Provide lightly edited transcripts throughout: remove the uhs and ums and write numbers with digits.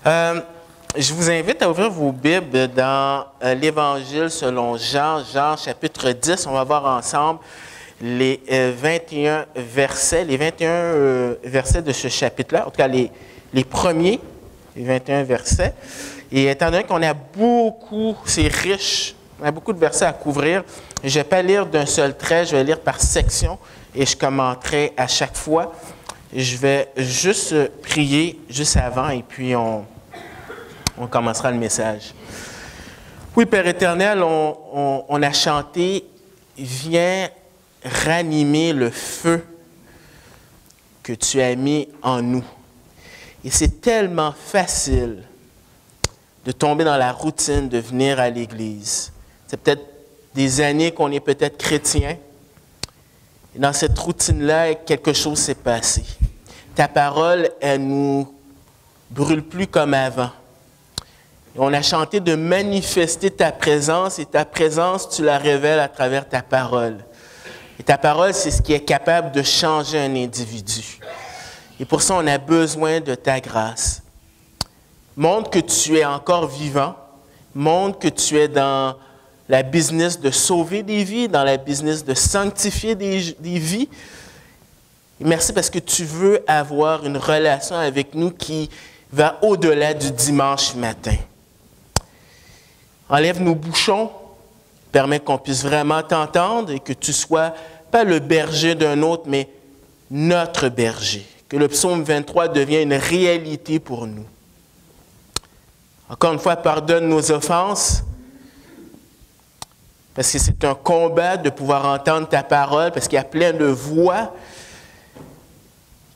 Je vous invite à ouvrir vos Bibles dans l'Évangile selon Jean, Jean chapitre 10. On va voir ensemble les 21 versets, de ce chapitre-là, en tout cas les premiers, les 21 versets. Et étant donné qu'on a beaucoup, c'est riche, on a beaucoup de versets à couvrir, je ne vais pas lire d'un seul trait, je vais lire par section et je commenterai à chaque fois. Je vais juste prier juste avant et puis on commencera le message. Oui, Père éternel, on a chanté « Viens ranimer le feu que tu as mis en nous ». Et c'est tellement facile de tomber dans la routine, de venir à l'Église. C'est peut-être des années qu'on est peut-être chrétien. Et dans cette routine-là, quelque chose s'est passé. Ta parole, elle nous brûle plus comme avant. Et on a chanté de manifester ta présence, et ta présence, tu la révèles à travers ta parole. Et ta parole, c'est ce qui est capable de changer un individu. Et pour ça, on a besoin de ta grâce. Montre que tu es encore vivant. Montre que tu es dans la business de sauver des vies, dans la business de sanctifier des vies. Et merci parce que tu veux avoir une relation avec nous qui va au-delà du dimanche matin. Enlève nos bouchons, permets qu'on puisse vraiment t'entendre et que tu sois pas le berger d'un autre, mais notre berger. Que le psaume 23 devienne une réalité pour nous. Encore une fois, pardonne nos offenses, parce que c'est un combat de pouvoir entendre ta parole, parce qu'il y a plein de voix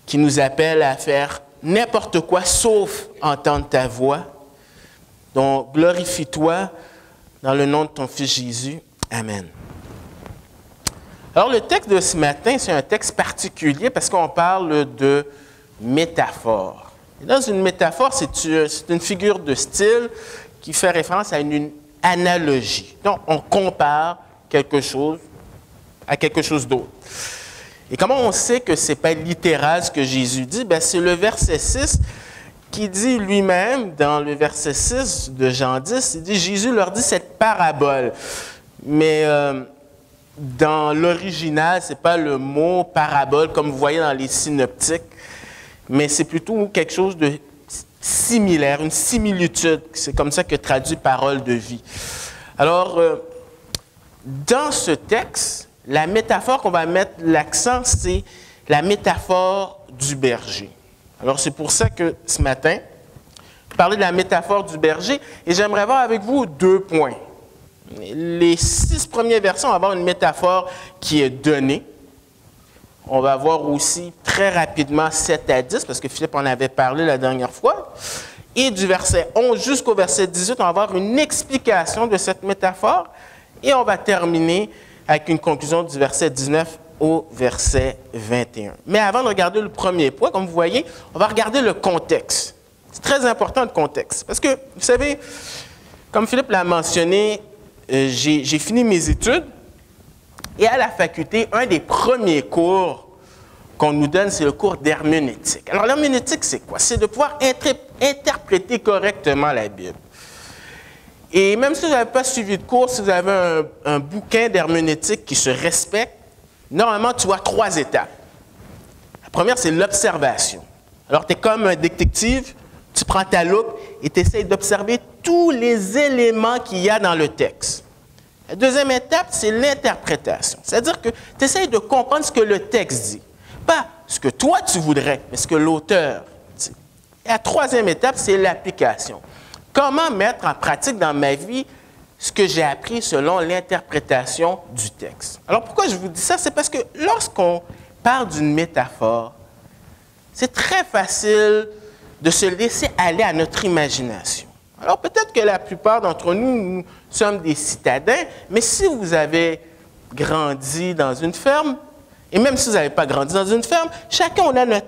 qui nous appellent à faire n'importe quoi, sauf entendre ta voix. Donc, glorifie-toi dans le nom de ton Fils Jésus. Amen. Alors, le texte de ce matin, c'est un texte particulier parce qu'on parle de métaphore. Et dans une métaphore, c'est une figure de style qui fait référence à une analogie. Donc, on compare quelque chose à quelque chose d'autre. Et comment on sait que ce n'est pas littéral ce que Jésus dit? Bien, c'est le verset 6 qui dit lui-même, dans le verset 6 de Jean 10, il dit, Jésus leur dit cette parabole. Mais dans l'original, ce n'est pas le mot parabole comme vous voyez dans les synoptiques, mais c'est plutôt quelque chose de similaire, une similitude. C'est comme ça que traduit parole de vie. Alors, dans ce texte, la métaphore qu'on va mettre l'accent, c'est la métaphore du berger. Alors, c'est pour ça que ce matin, je vais parler de la métaphore du berger et j'aimerais voir avec vous 2 points. Les 6 premiers versets, on va avoir une métaphore qui est donnée. On va voir aussi très rapidement 7 à 10, parce que Philippe en avait parlé la dernière fois. Et du verset 11 jusqu'au verset 18, on va avoir une explication de cette métaphore. Et on va terminer avec une conclusion du verset 19 au verset 21. Mais avant de regarder le premier point, comme vous voyez, on va regarder le contexte. C'est très important le contexte. Parce que, vous savez, comme Philippe l'a mentionné, j'ai fini mes études. Et à la faculté, un des premiers cours qu'on nous donne, c'est le cours d'herméneutique. Alors, l'herméneutique, c'est quoi? C'est de pouvoir interpréter correctement la Bible. Et même si vous n'avez pas suivi de cours, si vous avez un bouquin d'herméneutique qui se respecte, normalement, tu vois 3 étapes. La première, c'est l'observation. Alors, tu es comme un détective, tu prends ta loupe et tu essaies d'observer tous les éléments qu'il y a dans le texte. La deuxième étape, c'est l'interprétation. C'est-à-dire que tu essaies de comprendre ce que le texte dit. Pas ce que toi tu voudrais, mais ce que l'auteur dit. Et la troisième étape, c'est l'application. Comment mettre en pratique dans ma vie ce que j'ai appris selon l'interprétation du texte? Alors pourquoi je vous dis ça? C'est parce que lorsqu'on parle d'une métaphore, c'est très facile de se laisser aller à notre imagination. Alors peut-être que la plupart d'entre nous sommes des citadins, mais si vous avez grandi dans une ferme, et même si vous n'avez pas grandi dans une ferme, chacun on a notre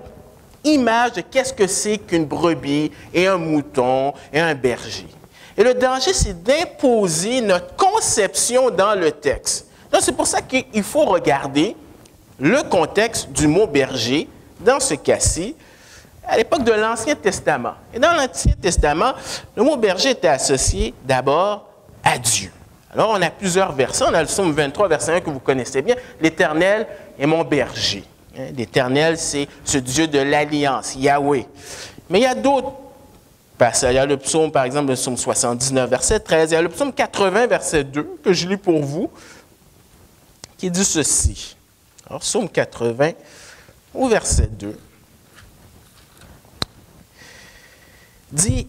image de qu'est-ce que c'est qu'une brebis et un mouton et un berger. Et le danger, c'est d'imposer notre conception dans le texte. Donc c'est pour ça qu'il faut regarder le contexte du mot berger, dans ce cas-ci, à l'époque de l'Ancien Testament. Et dans l'Ancien Testament, le mot berger était associé d'abord à Dieu. Alors, on a plusieurs versets. On a le psaume 23, verset 1 que vous connaissez bien. « L'Éternel est mon berger. » L'Éternel, c'est ce Dieu de l'Alliance, Yahweh. Mais il y a d'autres passages. Il y a le psaume, par exemple, le psaume 79, verset 13. Il y a le psaume 80, verset 2, que je lis pour vous, qui dit ceci. Alors, psaume 80, au verset 2, dit,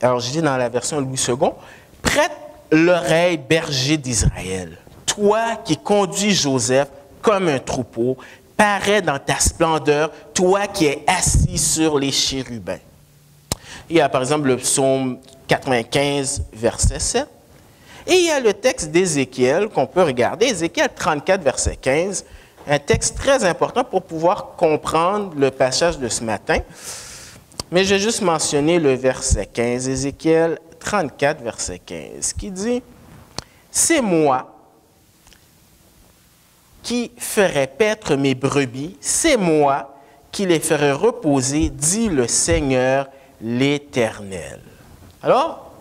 alors je dis dans la version Louis II, « Prête l'oreille, berger d'Israël, toi qui conduis Joseph comme un troupeau, parais dans ta splendeur, toi qui es assis sur les chérubins. » Il y a par exemple le psaume 95, verset 7. Et il y a le texte d'Ézéchiel qu'on peut regarder, Ézéchiel 34, verset 15, un texte très important pour pouvoir comprendre le passage de ce matin. Mais je vais juste mentionner le verset 15, Ézéchiel 34, verset 15, qui dit « C'est moi qui ferai paître mes brebis, c'est moi qui les ferai reposer, dit le Seigneur l'Éternel. » Alors,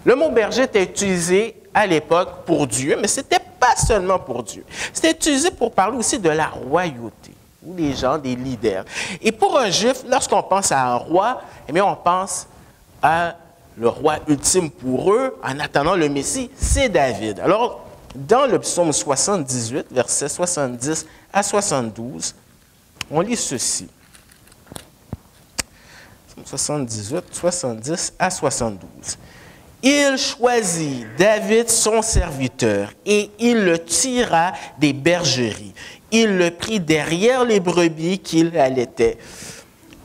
le mot berger était utilisé à l'époque pour Dieu, mais ce n'était pas seulement pour Dieu. C'était utilisé pour parler aussi de la royauté, ou les gens, des leaders. Et pour un juif, lorsqu'on pense à un roi, eh bien, on pense à le roi ultime pour eux, en attendant le Messie, c'est David. Alors, dans le psaume 78, versets 70 à 72, on lit ceci. Psaume 78, 70 à 72. « Il choisit David son serviteur, et il le tira des bergeries. Il le prit derrière les brebis qu'il allaitait,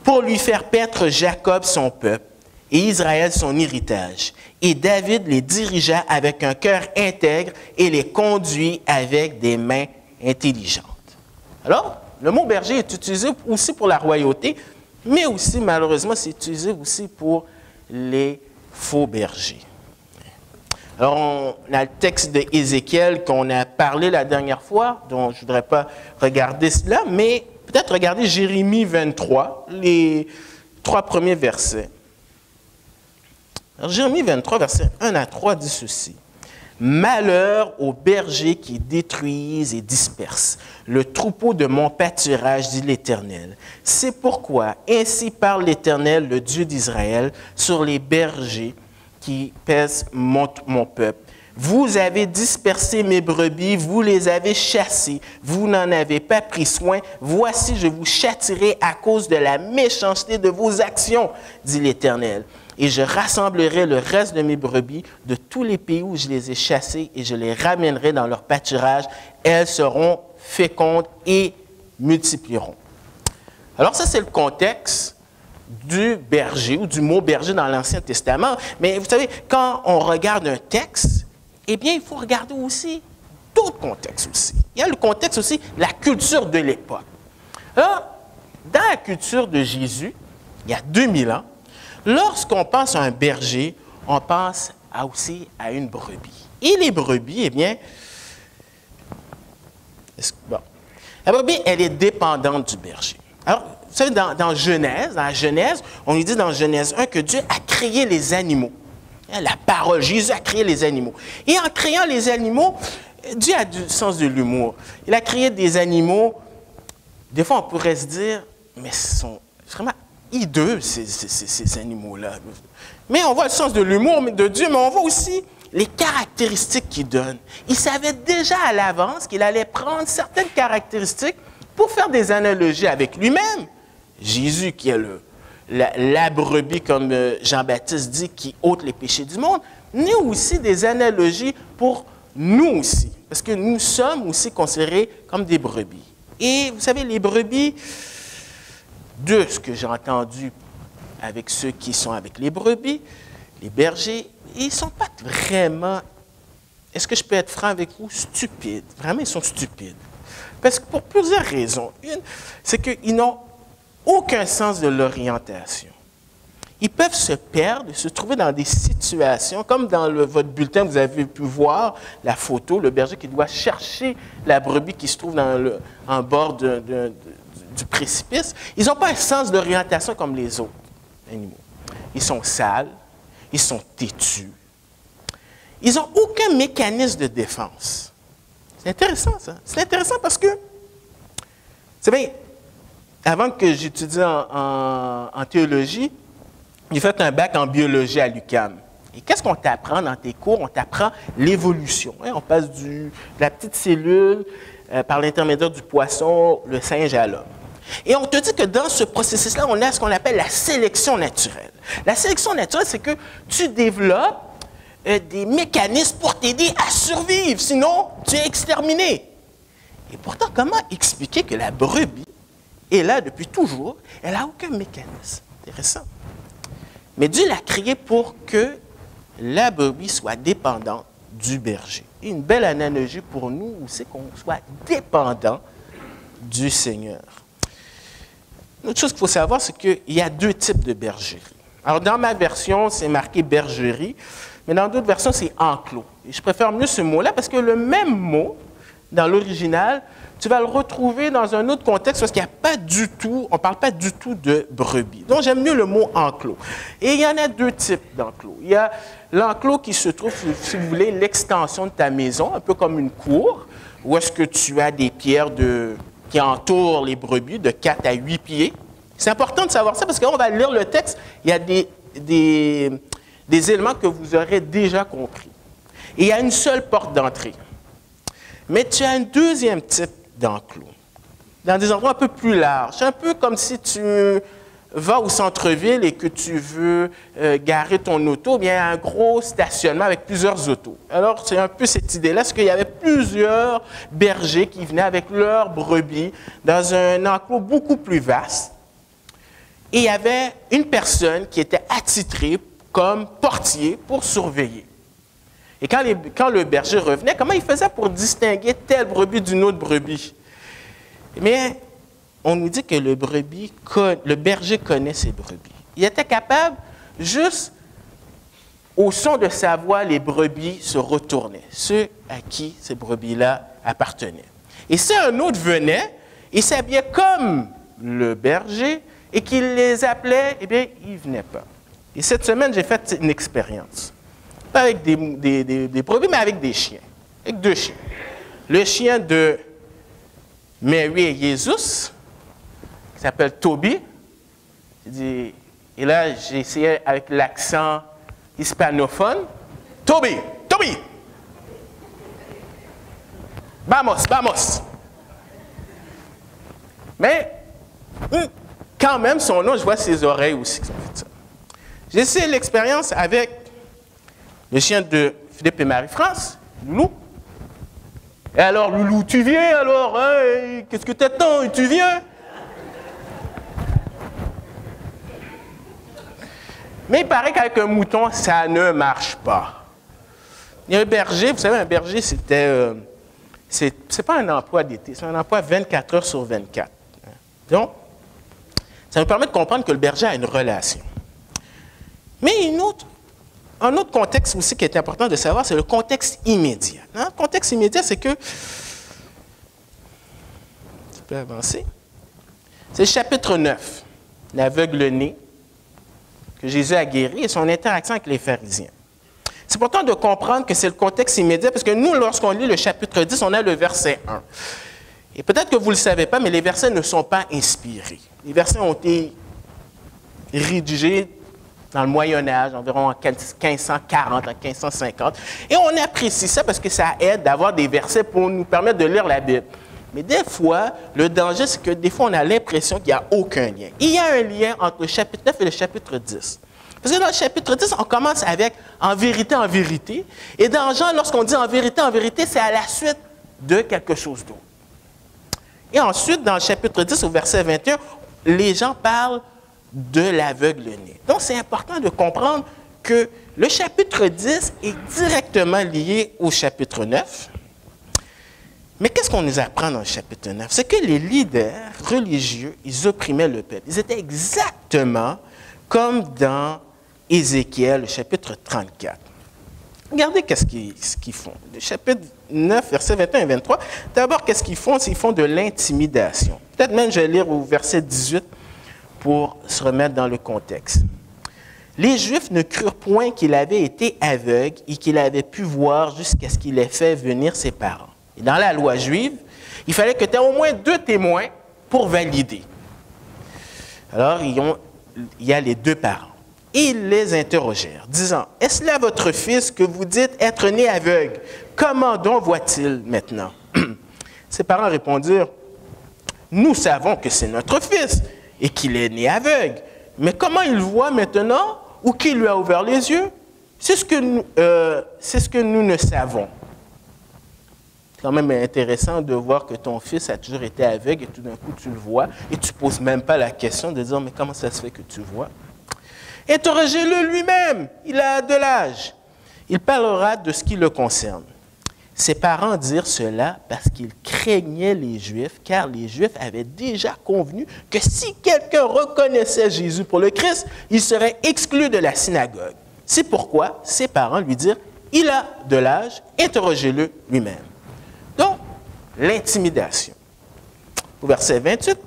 pour lui faire paître Jacob son peuple, et Israël son héritage. Et David les dirigea avec un cœur intègre et les conduit avec des mains intelligentes. » Alors, le mot berger est utilisé aussi pour la royauté, mais aussi, malheureusement, c'est utilisé aussi pour les faux bergers. Alors, on a le texte d'Ézéchiel qu'on a parlé la dernière fois, dont je ne voudrais pas regarder cela, mais peut-être regarder Jérémie 23, les 3 premiers versets. Alors, Jérémie 23, versets 1 à 3 dit ceci. « Malheur aux bergers qui détruisent et dispersent le troupeau de mon pâturage, dit l'Éternel. C'est pourquoi, ainsi parle l'Éternel, le Dieu d'Israël, sur les bergers qui pèsent mon peuple. Vous avez dispersé mes brebis, vous les avez chassées, vous n'en avez pas pris soin. Voici, je vous châtirai à cause de la méchanceté de vos actions, dit l'Éternel. Et je rassemblerai le reste de mes brebis de tous les pays où je les ai chassées et je les ramènerai dans leur pâturage. Elles seront fécondes et multiplieront. » Alors ça, c'est le contexte du berger ou du mot berger dans l'Ancien Testament. Mais vous savez, quand on regarde un texte, eh bien, il faut regarder aussi d'autres contextes aussi. Il y a le contexte aussi, la culture de l'époque. Alors, dans la culture de Jésus, il y a 2000 ans, lorsqu'on pense à un berger, on pense aussi à une brebis. Et les brebis, eh bien, bon, la brebis, elle est dépendante du berger. Alors, vous savez, dans la Genèse, on lui dit dans Genèse 1 que Dieu a créé les animaux. La parole, Jésus a créé les animaux. Et en créant les animaux, Dieu a du sens de l'humour. Il a créé des animaux, des fois on pourrait se dire, mais ce sont vraiment hideux, ces animaux-là. Mais on voit le sens de l'humour de Dieu, mais on voit aussi les caractéristiques qu'il donne. Il savait déjà à l'avance qu'il allait prendre certaines caractéristiques pour faire des analogies avec lui-même. Jésus, qui est la brebis, comme Jean-Baptiste dit, qui ôte les péchés du monde, mais aussi des analogies pour nous aussi, parce que nous sommes aussi considérés comme des brebis. Et vous savez, les brebis, de ce que j'ai entendu avec ceux qui sont avec les brebis, les bergers, ils ne sont pas vraiment, est-ce que je peux être franc avec vous, stupides. Vraiment, ils sont stupides. Parce que pour plusieurs raisons. Une, c'est qu'ils n'ont aucun sens de l'orientation. ils peuvent se perdre, se trouver dans des situations, comme dans votre bulletin, vous avez pu voir la photo, le berger qui doit chercher la brebis qui se trouve en bord du précipice. Ils n'ont pas un sens d'orientation comme les autres animaux. Ils sont sales, ils sont têtus. Ils n'ont aucun mécanisme de défense. C'est intéressant, ça. C'est intéressant parce que, vous savez, avant que j'étudie en théologie, j'ai fait un bac en biologie à l'UQAM. Et qu'est-ce qu'on t'apprend dans tes cours? On t'apprend l'évolution. Hein? On passe de la petite cellule par l'intermédiaire du poisson, le singe à l'homme. Et on te dit que dans ce processus-là, on a ce qu'on appelle la sélection naturelle. La sélection naturelle, c'est que tu développes des mécanismes pour t'aider à survivre, sinon tu es exterminé. Et pourtant, comment expliquer que la brebis est là depuis toujours, elle n'a aucun mécanisme? Intéressant. Mais Dieu l'a créé pour que la brebis soit dépendante du berger. Et une belle analogie pour nous, c'est qu'on soit dépendant du Seigneur. Une autre chose qu'il faut savoir, c'est qu'il y a deux types de bergerie. Alors, dans ma version, c'est marqué bergerie, mais dans d'autres versions, c'est enclos. Et je préfère mieux ce mot-là parce que le même mot, dans l'original, tu vas le retrouver dans un autre contexte parce qu'il n'y a pas du tout, on ne parle pas du tout de brebis. Donc, j'aime mieux le mot enclos. Et il y en a deux types d'enclos. Il y a l'enclos qui se trouve, si vous voulez, l'extension de ta maison, un peu comme une cour, où est-ce que tu as des pierres qui entourent les brebis de 4 à 8 pieds. C'est important de savoir ça parce qu'on va lire le texte, il y a des éléments que vous aurez déjà compris. Et il y a une seule porte d'entrée. Mais tu as un deuxième type d'enclos, dans des endroits un peu plus larges. C'est un peu comme si tu vas au centre-ville et que tu veux garer ton auto, bien, il y a un gros stationnement avec plusieurs autos. Alors, c'est un peu cette idée-là, c'est qu'il y avait plusieurs bergers qui venaient avec leurs brebis dans un enclos beaucoup plus vaste. Et il y avait une personne qui était attitrée comme portier pour surveiller. Et quand le berger revenait, comment il faisait pour distinguer telle brebis d'une autre brebis? Mais on nous dit que le berger connaît ses brebis. Il était capable, juste au son de sa voix, les brebis se retournaient, ceux à qui ces brebis-là appartenaient. Et si un autre venait, il s'habillait comme le berger et qu'il les appelait, eh bien, ils ne venaient pas. Et cette semaine, j'ai fait une expérience. Pas avec des brebis, mais avec des chiens. Avec deux chiens. Le chien de Mary et Jesus, qui s'appelle Toby. Et là, j'ai essayé avec l'accent hispanophone. Toby, Toby! Vamos, vamos! Mais, quand même, son nom, je vois ses oreilles aussi qui ont fait ça. J'ai essayé l'expérience avec le chien de Philippe et Marie-France, Loulou. Et alors, Loulou, tu viens alors, hein? Qu'est-ce que t'attends? Tu viens? Mais il paraît qu'avec un mouton, ça ne marche pas. Il y a un berger, vous savez, un berger, c'est pas un emploi d'été, c'est un emploi 24 heures sur 24. Donc, ça nous permet de comprendre que le berger a une relation. Mais un autre contexte aussi qui est important de savoir, c'est le contexte immédiat. Hein? Le contexte immédiat, c'est que... Tu peux avancer. C'est le chapitre 9, l'aveugle-né, que Jésus a guéri et son interaction avec les pharisiens. C'est important de comprendre que c'est le contexte immédiat, parce que nous, lorsqu'on lit le chapitre 10, on a le verset 1. Et peut-être que vous ne le savez pas, mais les versets ne sont pas inspirés. Les versets ont été rédigés dans le Moyen-Âge, environ en 1540, en 1550. Et on apprécie ça parce que ça aide d'avoir des versets pour nous permettre de lire la Bible. Mais des fois, le danger, c'est que des fois, on a l'impression qu'il n'y a aucun lien. Il y a un lien entre le chapitre 9 et le chapitre 10. Parce que dans le chapitre 10, on commence avec « en vérité, en vérité ». Et dans Jean, lorsqu'on dit « en vérité », c'est à la suite de quelque chose d'autre. Et ensuite, dans le chapitre 10, au verset 21, les gens parlent de l'aveugle-né. Donc, c'est important de comprendre que le chapitre 10 est directement lié au chapitre 9. Mais qu'est-ce qu'on nous apprend dans le chapitre 9? C'est que les leaders religieux, ils opprimaient le peuple. Ils étaient exactement comme dans Ézéchiel, le chapitre 34. Regardez qu'est-ce qu'ils font. Le chapitre 9, versets 21 et 23. D'abord, qu'est-ce qu'ils font? Ils font de l'intimidation. Peut-être même, je vais lire au verset 18 pour se remettre dans le contexte. Les Juifs ne crurent point qu'il avait été aveugle et qu'il avait pu voir jusqu'à ce qu'il ait fait venir ses parents. Et dans la loi juive, il fallait que tu aies au moins 2 témoins pour valider. Alors, il y a les 2 parents. Et ils les interrogèrent, disant, « Est-ce là votre fils que vous dites être né aveugle? Comment donc voit-il maintenant? » Ses parents répondirent, « Nous savons que c'est notre fils et qu'il est né aveugle. Mais comment il voit maintenant ou qui lui a ouvert les yeux? C'est ce que nous ne savons. » C'est quand même intéressant de voir que ton fils a toujours été aveugle et tout d'un coup tu le vois et tu ne poses même pas la question de dire, « Mais comment ça se fait que tu vois? » Interrogez-le lui-même, il a de l'âge. Il parlera de ce qui le concerne. Ses parents dirent cela parce qu'ils craignaient les Juifs, car les Juifs avaient déjà convenu que si quelqu'un reconnaissait Jésus pour le Christ, il serait exclu de la synagogue. C'est pourquoi ses parents lui dirent, « Il a de l'âge, interrogez-le lui-même. » Donc, l'intimidation. Au verset 28,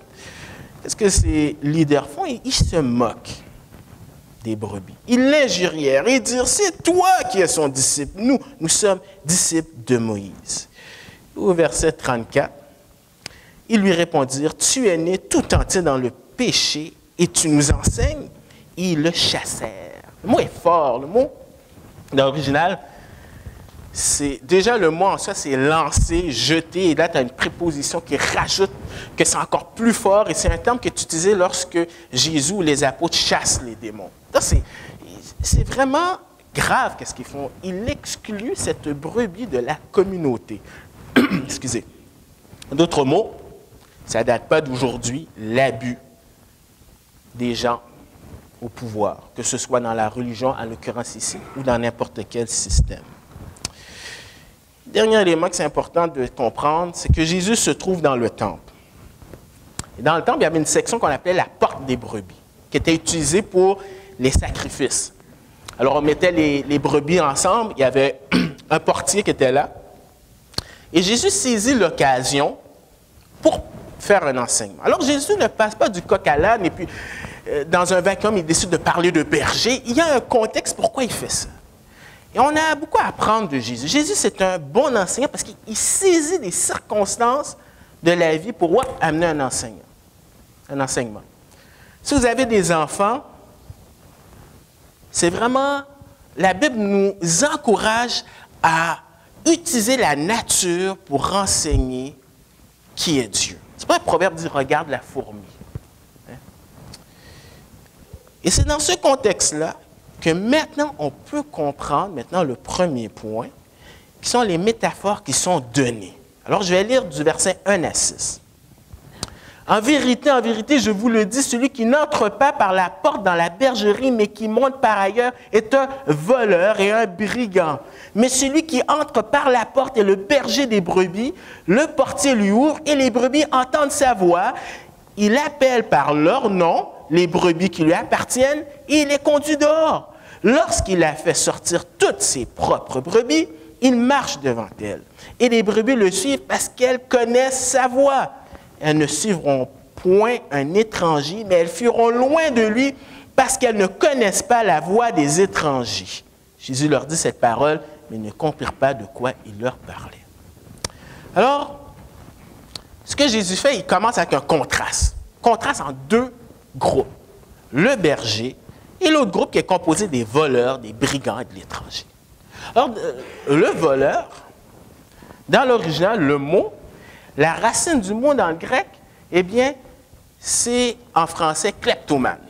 qu'est-ce que ces leaders font? Ils se moquent des brebis. Ils l'injurièrent et dirent, c'est toi qui es son disciple. Nous sommes disciples de Moïse. Au verset 34, ils lui répondirent, tu es né tout entier dans le péché et tu nous enseignes. Et ils le chassèrent. Le mot est fort. Le mot, dans l'original, c'est déjà le mot en soi, c'est lancer, jeter. Et là, tu as une préposition qui rajoute que c'est encore plus fort. Et c'est un terme qui est utilisé lorsque Jésus ou les apôtres chassent les démons. C'est vraiment grave qu'est-ce qu'ils font. Ils excluent cette brebis de la communauté. Excusez. D'autres mots, ça ne date pas d'aujourd'hui, l'abus des gens au pouvoir, que ce soit dans la religion, en l'occurrence ici, ou dans n'importe quel système. Dernier élément que c'est important de comprendre, c'est que Jésus se trouve dans le temple. Et dans le temple, il y avait une section qu'on appelait la porte des brebis, qui était utilisée pour les sacrifices. Alors, on mettait les brebis ensemble, il y avait un portier qui était là. Et Jésus saisit l'occasion pour faire un enseignement. Alors, Jésus ne passe pas du coq à l'âne et puis, dans un vacuum, il décide de parler de berger. Il y a un contexte pourquoi il fait ça. Et on a beaucoup à apprendre de Jésus. Jésus, c'est un bon enseignant parce qu'il saisit des circonstances de la vie pour amener un enseignement. Si vous avez des enfants, c'est vraiment, la Bible nous encourage à utiliser la nature pour renseigner qui est Dieu. C'est pas un proverbe qui dit « regarde la fourmi ». Et c'est dans ce contexte-là que maintenant, on peut comprendre le premier point, qui sont les métaphores qui sont données. Alors, je vais lire du verset 1 à 6. En vérité, je vous le dis, celui qui n'entre pas par la porte dans la bergerie, mais qui monte par ailleurs, est un voleur et un brigand. Mais celui qui entre par la porte est le berger des brebis. Le portier lui ouvre et les brebis entendent sa voix. Il appelle par leur nom les brebis qui lui appartiennent et il les conduit dehors. Lorsqu'il a fait sortir toutes ses propres brebis, il marche devant elles. Et les brebis le suivent parce qu'elles connaissent sa voix. Elles ne suivront point un étranger, mais elles fuiront loin de lui parce qu'elles ne connaissent pas la voix des étrangers. Jésus leur dit cette parole, mais ils ne comprirent pas de quoi il leur parlait. Alors, ce que Jésus fait, il commence avec un contraste. Contraste en 2 groupes. Le berger et l'autre groupe qui est composé des voleurs, des brigands et de l'étranger. Alors, le voleur, dans l'original, le mot, la racine du mot dans le grec, eh bien, c'est en français kleptomane.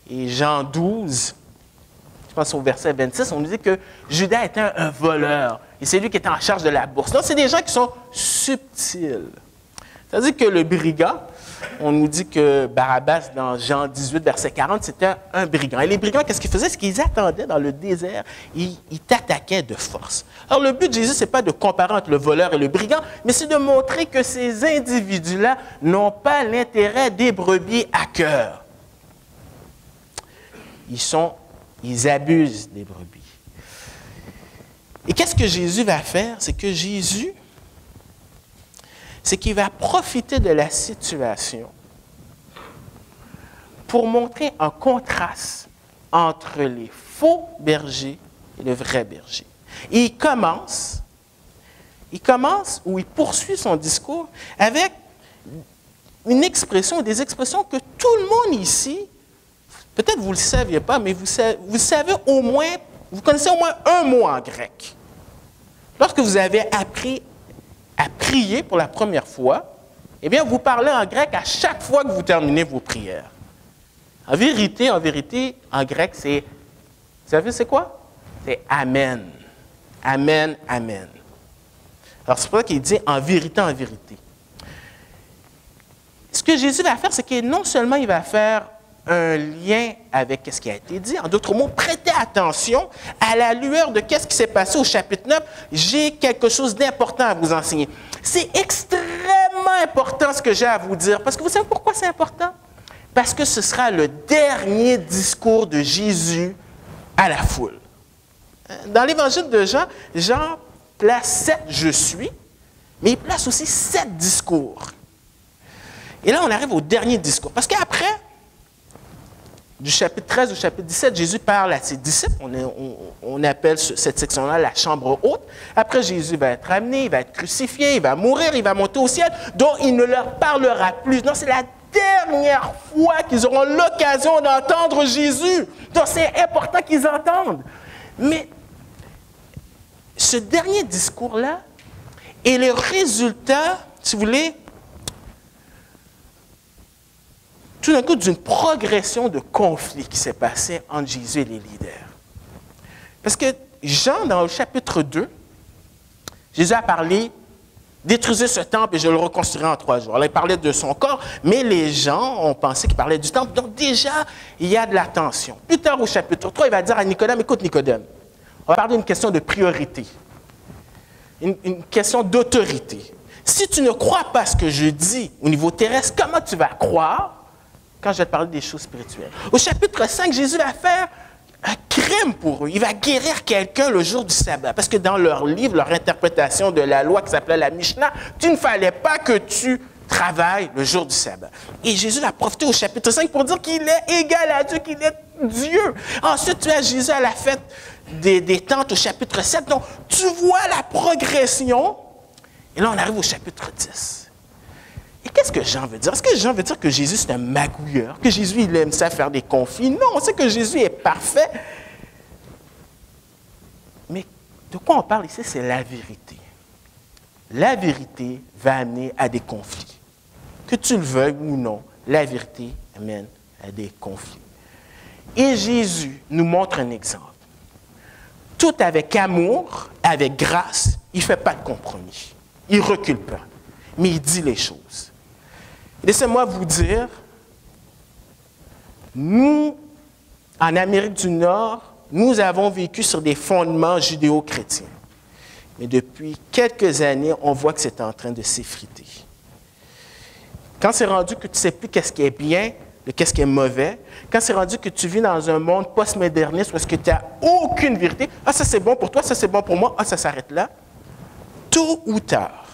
Et Jean 12, je pense au verset 26, on nous dit que Judas était un voleur. Et c'est lui qui était en charge de la bourse. Donc, c'est des gens qui sont subtils. C'est-à-dire que le brigand, on nous dit que Barabbas, dans Jean 18, verset 40, c'était un brigand. Et les brigands, qu'est-ce qu'ils faisaient? C'est qu'ils attendaient dans le désert, ils t'attaquaient de force. Alors, le but de Jésus, ce n'est pas de comparer entre le voleur et le brigand, mais c'est de montrer que ces individus-là n'ont pas l'intérêt des brebis à cœur. ils abusent des brebis. Et qu'est-ce que Jésus va faire? C'est que Jésus, c'est qu'il va profiter de la situation pour montrer un contraste entre les faux bergers et le vrai berger. Et il commence ou il poursuit son discours avec une expression, des expressions que tout le monde ici, peut-être vous ne le saviez pas, mais vous savez au moins, vous connaissez au moins un mot en grec. Lorsque vous avez appris à prier pour la première fois, eh bien, vous parlez en grec à chaque fois que vous terminez vos prières. En vérité, en grec, c'est, vous savez c'est quoi? C'est Amen. Amen, Amen. Alors, c'est pour ça qu'il dit en vérité, en vérité. Ce que Jésus va faire, c'est que non seulement il va faire un lien avec ce qui a été dit, en d'autres mots, prêtez attention à la lueur de ce qui s'est passé au chapitre 9. J'ai quelque chose d'important à vous enseigner. C'est extrêmement important ce que j'ai à vous dire, parce que vous savez pourquoi c'est important? Parce que ce sera le dernier discours de Jésus à la foule. Dans l'évangile de Jean, Jean place 7 « je suis », mais il place aussi 7 discours. Et là, on arrive au dernier discours. Parce qu'après, du chapitre 13 au chapitre 17, Jésus parle à ses disciples. On appelle cette section-là la chambre haute. Après, Jésus va être amené, il va être crucifié, il va mourir, il va monter au ciel, dont il ne leur parlera plus. Non, c'est la dernière fois qu'ils auront l'occasion d'entendre Jésus. Donc, c'est important qu'ils entendent. Mais ce dernier discours-là est le résultat, si vous voulez, tout d'un coup, d'une progression de conflits qui s'est passé entre Jésus et les leaders. Parce que Jean, dans le chapitre 2, Jésus a parlé « Détruisez ce temple et je le reconstruirai en 3 jours ». Alors, il parlait de son corps, mais les gens ont pensé qu'il parlait du temple. Donc, déjà, il y a de la tension. Plus tard, au chapitre 3, il va dire à Nicodème « Écoute, Nicodème, on va parler d'une question de priorité, une question d'autorité. Si tu ne crois pas ce que je dis au niveau terrestre, comment tu vas croire quand je vais te parler des choses spirituelles? » Au chapitre 5, Jésus va faire un crime pour eux. Il va guérir quelqu'un le jour du sabbat. Parce que dans leur livre, leur interprétation de la loi qui s'appelait la Mishnah, tu ne fallait pas que tu travailles le jour du sabbat. Et Jésus va profiter au chapitre 5 pour dire qu'il est égal à Dieu, qu'il est Dieu. Ensuite, tu as Jésus à la fête des tentes au chapitre 7. Donc, tu vois la progression. Et là, on arrive au chapitre 10. Et qu'est-ce que Jean veut dire? Est-ce que Jean veut dire que Jésus, c'est un magouilleur? Que Jésus, il aime ça faire des conflits? Non, on sait que Jésus est parfait. Mais de quoi on parle ici? C'est la vérité. La vérité va amener à des conflits. Que tu le veuilles ou non, la vérité amène à des conflits. Et Jésus nous montre un exemple. Tout avec amour, avec grâce, il ne fait pas de compromis. Il ne recule pas, mais il dit les choses. Laissez-moi vous dire, nous, en Amérique du Nord, nous avons vécu sur des fondements judéo-chrétiens. Mais depuis quelques années, on voit que c'est en train de s'effriter. Quand c'est rendu que tu ne sais plus qu'est-ce qui est bien, de qu'est-ce qui est mauvais, quand c'est rendu que tu vis dans un monde post-moderniste où est-ce que tu n'as aucune vérité, « Ah, ça c'est bon pour toi, ça c'est bon pour moi, ah, ça s'arrête là », tôt ou tard,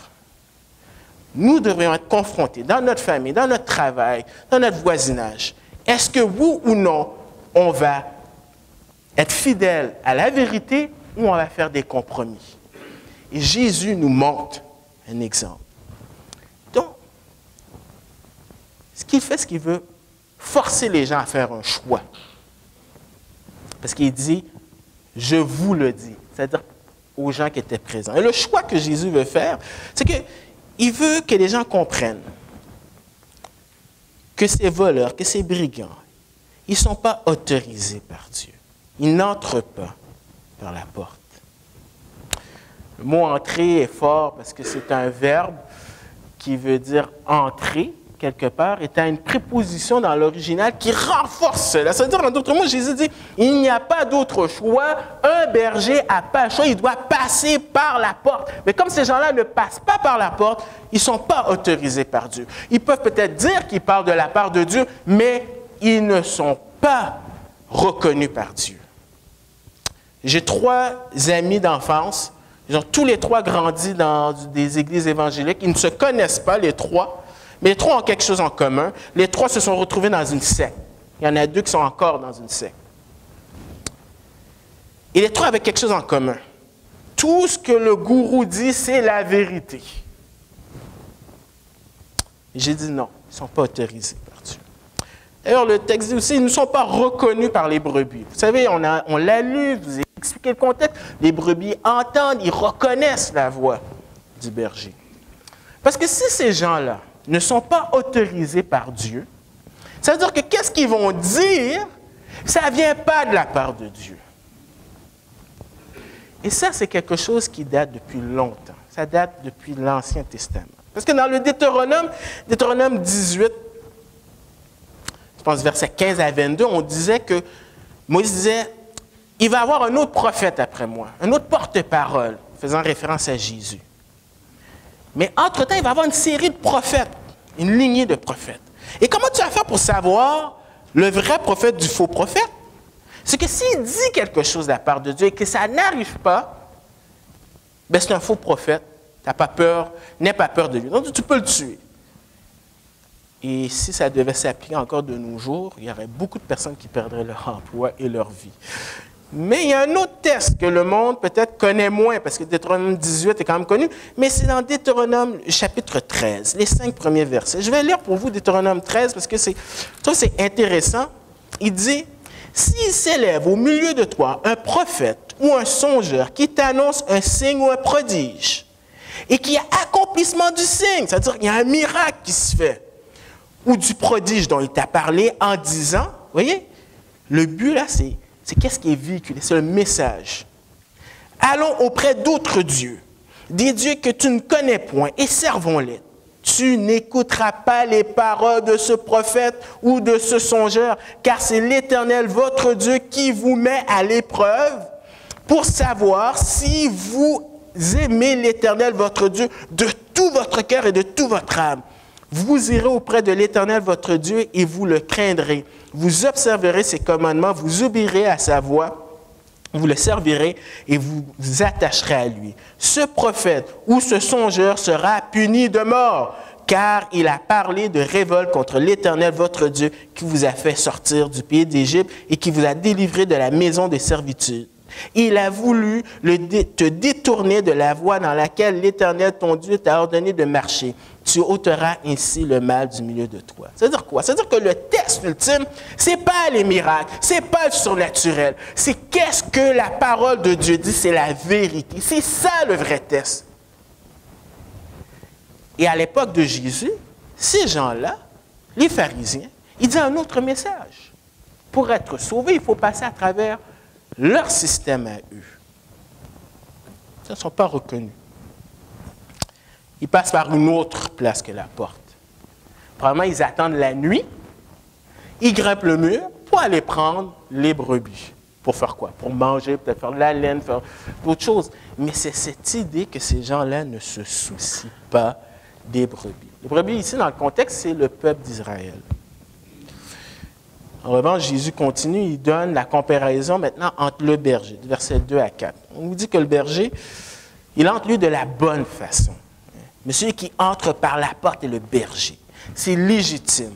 nous devrions être confrontés dans notre famille, dans notre travail, dans notre voisinage. Est-ce que oui ou non, on va être fidèle à la vérité ou on va faire des compromis? Et Jésus nous montre un exemple. Donc, ce qu'il fait, c'est qu'il veut forcer les gens à faire un choix. Parce qu'il dit, je vous le dis, c'est-à-dire aux gens qui étaient présents. Et le choix que Jésus veut faire, c'est qu'il veut que les gens comprennent que ces voleurs, que ces brigands, ils ne sont pas autorisés par Dieu. Ils n'entrent pas par la porte. Le mot « entrer » est fort parce que c'est un verbe qui veut dire « entrer » quelque part, étant une préposition dans l'original qui renforce cela. C'est-à-dire, en d'autres mots, Jésus dit, il n'y a pas d'autre choix. Un berger n'a pas le choix, il doit passer par la porte. Mais comme ces gens-là ne passent pas par la porte, ils ne sont pas autorisés par Dieu. Ils peuvent peut-être dire qu'ils parlent de la part de Dieu, mais ils ne sont pas reconnus par Dieu. J'ai 3 amis d'enfance. Ils ont tous les 3 grandi dans des églises évangéliques. Ils ne se connaissent pas, les 3, mais les 3 ont quelque chose en commun. Les 3 se sont retrouvés dans une secte. Il y en a 2 qui sont encore dans une secte. Et les 3 avaient quelque chose en commun. Tout ce que le gourou dit, c'est la vérité. J'ai dit non, ils ne sont pas autorisés par Dieu. D'ailleurs, le texte dit aussi, ils ne sont pas reconnus par les brebis. Vous savez, on l'a lu, je vous ai expliqué le contexte. Les brebis entendent, ils reconnaissent la voix du berger. Parce que si ces gens-là ne sont pas autorisés par Dieu, ça veut dire que qu'est-ce qu'ils vont dire, ça ne vient pas de la part de Dieu. Et ça, c'est quelque chose qui date depuis longtemps. Ça date depuis l'Ancien Testament. Parce que dans le Deutéronome 18, je pense versets 15 à 22, on disait que Moïse disait, il va y avoir un autre prophète après moi, un autre porte-parole, faisant référence à Jésus. Mais entre-temps, il va y avoir une série de prophètes, une lignée de prophètes. Et comment tu vas faire pour savoir le vrai prophète du faux prophète? C'est que s'il dit quelque chose de la part de Dieu et que ça n'arrive pas, ben c'est un faux prophète. Tu n'as pas peur, n'aie pas peur de lui. Donc, tu peux le tuer. Et si ça devait s'appliquer encore de nos jours, il y aurait beaucoup de personnes qui perdraient leur emploi et leur vie. Mais il y a un autre texte que le monde peut-être connaît moins, parce que Deutéronome 18 est quand même connu, mais c'est dans Deutéronome chapitre 13, les 5 premiers versets. Je vais lire pour vous Deutéronome 13 parce que c'est intéressant. Il dit, « S'il s'élève au milieu de toi un prophète ou un songeur qui t'annonce un signe ou un prodige, et qu'il y a accomplissement du signe, c'est-à-dire qu'il y a un miracle qui se fait, ou du prodige dont il t'a parlé en disant, vous voyez, le but là, c'est qu'est-ce qui est véhiculé, c'est le message. Allons auprès d'autres dieux, des dieux que tu ne connais point, et servons-les. Tu n'écouteras pas les paroles de ce prophète ou de ce songeur, car c'est l'Éternel, votre Dieu, qui vous met à l'épreuve pour savoir si vous aimez l'Éternel, votre Dieu, de tout votre cœur et de toute votre âme. Vous irez auprès de l'Éternel, votre Dieu, et vous le craindrez. Vous observerez ses commandements, vous obéirez à sa voix, vous le servirez et vous vous attacherez à lui. Ce prophète ou ce songeur sera puni de mort, car il a parlé de révolte contre l'Éternel, votre Dieu, qui vous a fait sortir du pays d'Égypte et qui vous a délivré de la maison de servitude. Il a voulu te détourner de la voie dans laquelle l'Éternel, ton Dieu, t'a ordonné de marcher. Tu ôteras ainsi le mal du milieu de toi. Ça veut dire quoi? Ça veut dire que le test ultime, ce n'est pas les miracles, ce n'est pas le surnaturel. C'est qu'est-ce que la parole de Dieu dit, c'est la vérité. C'est ça le vrai test. Et à l'époque de Jésus, ces gens-là, les pharisiens, ils disaient un autre message. Pour être sauvé, il faut passer à travers leur système à eux. Ils ne sont pas reconnus. Ils passent par une autre place que la porte. Probablement, ils attendent la nuit, ils grimpent le mur pour aller prendre les brebis. Pour faire quoi? Pour manger, peut-être faire de la laine, faire d'autres choses. Mais c'est cette idée que ces gens-là ne se soucient pas des brebis. Les brebis, ici, dans le contexte, c'est le peuple d'Israël. En revanche, Jésus continue, il donne la comparaison maintenant entre le berger, versets 2 à 4. On nous dit que le berger, il entre lui de la bonne façon. Mais celui qui entre par la porte est le berger. C'est légitime.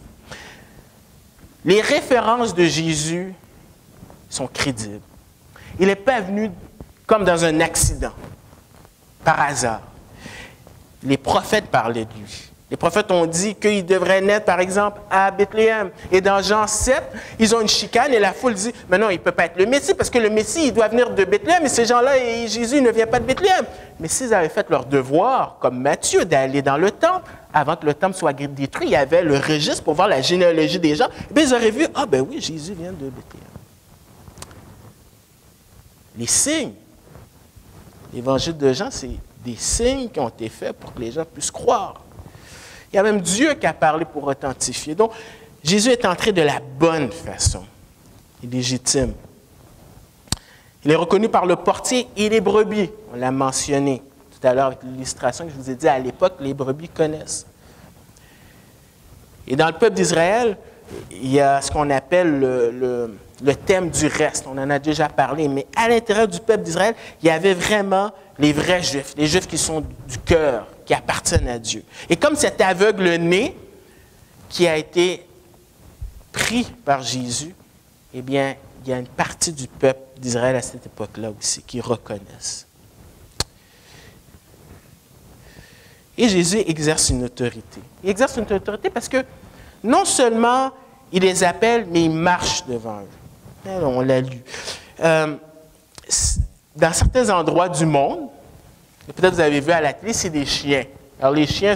Les références de Jésus sont crédibles. Il n'est pas venu comme dans un accident, par hasard. Les prophètes parlaient de lui. Les prophètes ont dit qu'il devrait naître, par exemple, à Bethléem. Et dans Jean 7, ils ont une chicane et la foule dit, mais non, il ne peut pas être le Messie, parce que le Messie, il doit venir de Bethléem, et ces gens-là, et Jésus ne vient pas de Bethléem. Mais s'ils avaient fait leur devoir, comme Matthieu, d'aller dans le temple, avant que le temple soit détruit, il y avait le registre pour voir la généalogie des gens, et bien ils auraient vu, ah ben oui, Jésus vient de Bethléem. Les signes, l'évangile de Jean, c'est des signes qui ont été faits pour que les gens puissent croire. Il y a même Dieu qui a parlé pour authentifier. Donc, Jésus est entré de la bonne façon. Il est légitime. Il est reconnu par le portier et les brebis. On l'a mentionné tout à l'heure avec l'illustration que je vous ai dit. À l'époque, les brebis connaissent. Et dans le peuple d'Israël, il y a ce qu'on appelle le thème du reste, on en a déjà parlé, mais à l'intérieur du peuple d'Israël, il y avait vraiment les vrais Juifs, les Juifs qui sont du cœur, qui appartiennent à Dieu. Et comme cet aveugle-né qui a été pris par Jésus, eh bien, il y a une partie du peuple d'Israël à cette époque-là aussi qui reconnaissent. Et Jésus exerce une autorité. Il exerce une autorité parce que non seulement il les appelle, mais il marche devant eux. On l'a lu. Dans certains endroits du monde, peut-être vous avez vu à la télé, c'est des chiens. Alors les chiens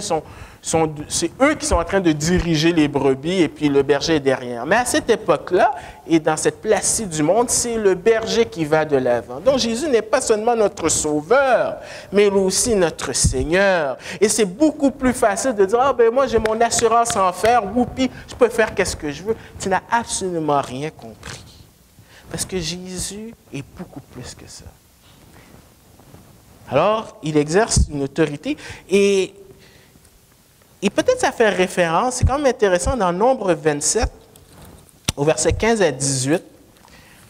c'est eux qui sont en train de diriger les brebis et puis le berger est derrière. Mais à cette époque-là, et dans cette place-ci du monde, c'est le berger qui va de l'avant. Donc Jésus n'est pas seulement notre sauveur, mais il est aussi notre Seigneur. Et c'est beaucoup plus facile de dire « Ah ben moi j'ai mon assurance en fer, whoopi, je peux faire qu'est-ce que je veux. » Tu n'as absolument rien compris. Parce que Jésus est beaucoup plus que ça. Alors, il exerce une autorité et peut-être ça fait référence, c'est quand même intéressant, dans Nombre 27, au verset 15 à 18,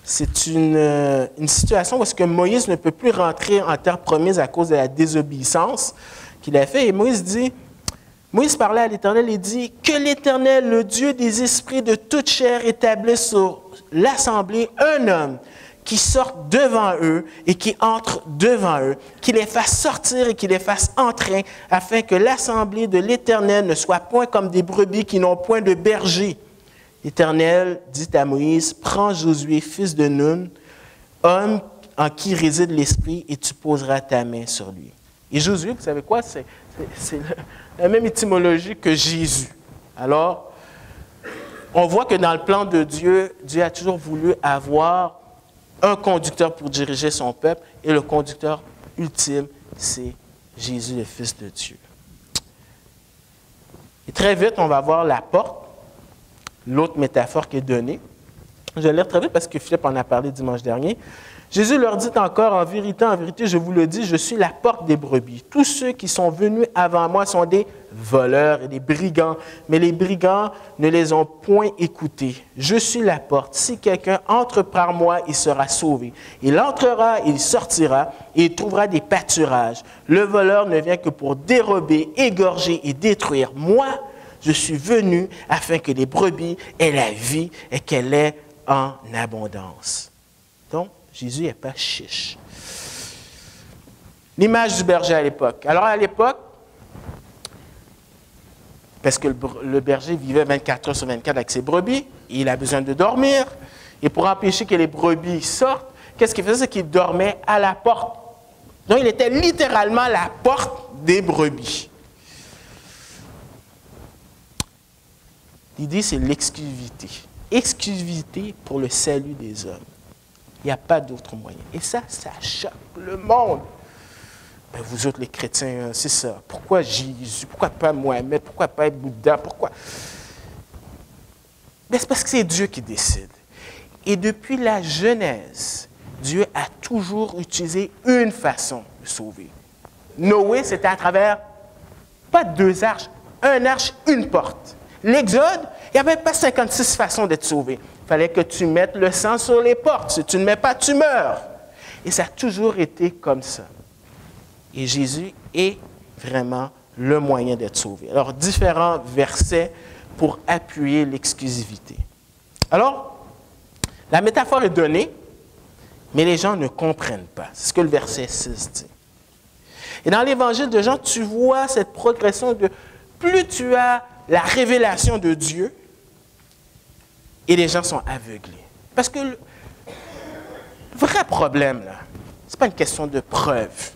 c'est une situation où est-ce que Moïse ne peut plus rentrer en terre promise à cause de la désobéissance qu'il a fait. Et Moïse parlait à l'Éternel et dit « Que l'Éternel, le Dieu des esprits de toute chair, établisse sur l'assemblée un homme qui sortent devant eux et qui entrent devant eux, qui les fasse sortir et qui les fasse entrer, afin que l'assemblée de l'Éternel ne soit point comme des brebis qui n'ont point de berger. » L'Éternel dit à Moïse, « Prends Josué, fils de Nun, homme en qui réside l'Esprit, et tu poseras ta main sur lui. » Et Josué, vous savez quoi? C'est la même étymologie que Jésus. Alors, on voit que dans le plan de Dieu, Dieu a toujours voulu avoir un conducteur pour diriger son peuple, et le conducteur ultime, c'est Jésus, le Fils de Dieu. Et très vite, on va voir la porte, l'autre métaphore qui est donnée. Je vais lire très vite parce que Philippe en a parlé dimanche dernier. Jésus leur dit encore, en vérité, je vous le dis, je suis la porte des brebis. Tous ceux qui sont venus avant moi sont des voleurs et des brigands, mais les brigands ne les ont point écoutés. Je suis la porte. Si quelqu'un entre par moi, il sera sauvé. Il entrera, il sortira, et il trouvera des pâturages. Le voleur ne vient que pour dérober, égorger et détruire. Moi, je suis venu afin que les brebis aient la vie et qu'elle ait en abondance. Donc, Jésus n'est pas chiche. L'image du berger à l'époque. Alors, à l'époque, parce que le berger vivait 24 heures sur 24 avec ses brebis, il a besoin de dormir, et pour empêcher que les brebis sortent, qu'est-ce qu'il faisait? C'est qu'il dormait à la porte. Donc, il était littéralement la porte des brebis. L'idée, c'est l'exclusivité. Exclusivité pour le salut des hommes. Il n'y a pas d'autre moyen. Et ça choque le monde. Ben vous autres, les chrétiens, c'est ça. Pourquoi Jésus? Pourquoi pas Mohamed? Pourquoi pas Bouddha? Pourquoi? Ben c'est parce que c'est Dieu qui décide. Et depuis la Genèse, Dieu a toujours utilisé une façon de sauver. Noé, c'était à travers, pas 2 arches, 1 arche, une porte. L'Exode, il n'y avait pas 56 façons d'être sauvé. Il fallait que tu mettes le sang sur les portes. Si tu ne mets pas, tu meurs. Et ça a toujours été comme ça. Et Jésus est vraiment le moyen d'être sauvé. Alors, différents versets pour appuyer l'exclusivité. Alors, la métaphore est donnée, mais les gens ne comprennent pas. C'est ce que le verset 6 dit. Et dans l'Évangile de Jean, tu vois cette progression de plus tu as la révélation de Dieu, et les gens sont aveuglés. Parce que le vrai problème, là, ce n'est pas une question de preuve.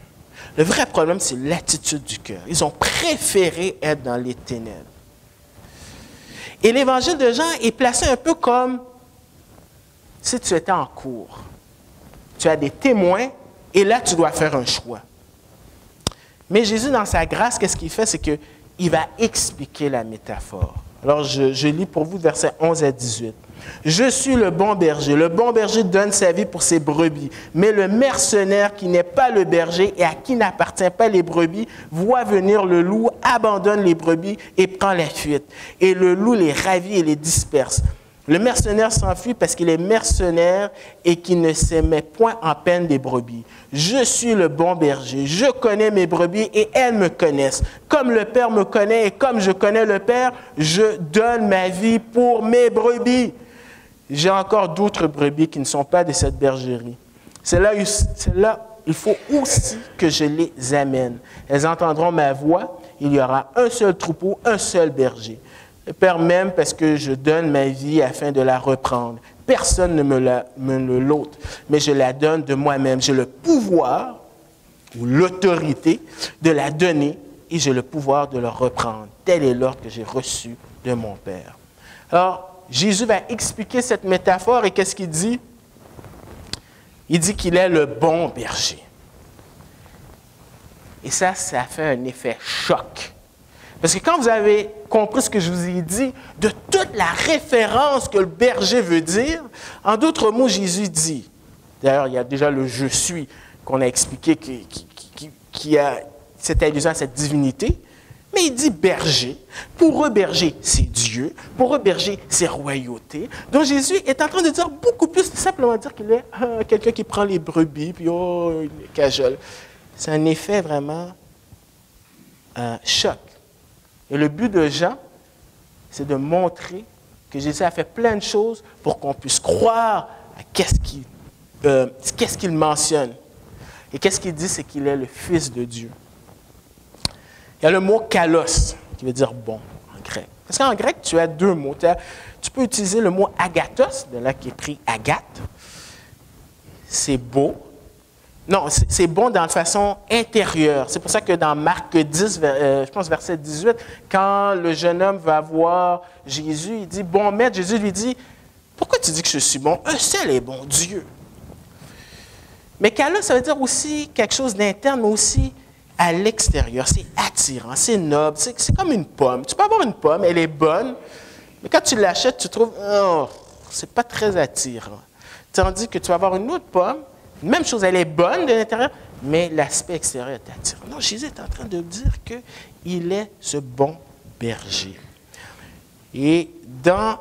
Le vrai problème, c'est l'attitude du cœur. Ils ont préféré être dans les ténèbres. Et l'Évangile de Jean est placé un peu comme si tu étais en cours. Tu as des témoins, et là, tu dois faire un choix. Mais Jésus, dans sa grâce, qu'est-ce qu'il fait? C'est qu'il va expliquer la métaphore. Alors, je lis pour vous versets 11 à 18. « Je suis le bon berger. Le bon berger donne sa vie pour ses brebis. Mais le mercenaire qui n'est pas le berger et à qui n'appartient pas les brebis, voit venir le loup, abandonne les brebis et prend la fuite. Et le loup les ravit et les disperse. Le mercenaire s'enfuit parce qu'il est mercenaire et qu'il ne se met point en peine des brebis. Je suis le bon berger, je connais mes brebis et elles me connaissent. Comme le Père me connaît et comme je connais le Père, je donne ma vie pour mes brebis. J'ai encore d'autres brebis qui ne sont pas de cette bergerie. C'est là, il faut aussi que je les amène. Elles entendront ma voix, il y aura un seul troupeau, un seul berger. Le Père m'aime parce que je donne ma vie afin de la reprendre. Personne ne me l'ôte, mais je la donne de moi-même. J'ai le pouvoir ou l'autorité de la donner et j'ai le pouvoir de la reprendre. Tel est l'ordre que j'ai reçu de mon Père. Alors, Jésus va expliquer cette métaphore et qu'est-ce qu'il dit? Il dit qu'il est le bon berger. Et ça fait un effet choc. Parce que quand vous avez compris ce que je vous ai dit, de toute la référence que le berger veut dire, en d'autres mots, Jésus dit, d'ailleurs, il y a déjà le « je suis » qu'on a expliqué qui a cette allusion à cette divinité, mais il dit berger. Pour eux, berger, c'est Dieu. Pour eux, berger, c'est royauté. Donc Jésus est en train de dire beaucoup plus que simplement dire qu'il est quelqu'un qui prend les brebis, puis il les cajole. C'est un effet vraiment choc. Et le but de Jean, c'est de montrer que Jésus a fait plein de choses pour qu'on puisse croire à qu'est-ce qu'il mentionne. Et qu'est-ce qu'il dit, c'est qu'il est le Fils de Dieu. Il y a le mot « kalos » qui veut dire « bon » en grec. Parce qu'en grec, tu as deux mots. Tu peux utiliser le mot « agathos », de là qui est pris « agathe ». C'est beau. Non, c'est bon dans la façon intérieure. C'est pour ça que dans Marc 10, je pense verset 18, quand le jeune homme va voir Jésus, il dit « Bon maître », Jésus lui dit « Pourquoi tu dis que je suis bon? Un seul est bon, Dieu. » Mais kalos, ça veut dire aussi quelque chose d'interne, mais aussi à l'extérieur. C'est attirant, c'est noble, c'est comme une pomme. Tu peux avoir une pomme, elle est bonne, mais quand tu l'achètes, tu trouves « Oh, c'est pas très attirant. » Tandis que tu vas avoir une autre pomme, même chose, elle est bonne de l'intérieur, mais l'aspect extérieur est attirant. Non, Jésus est en train de dire qu'il est ce bon berger. Et dans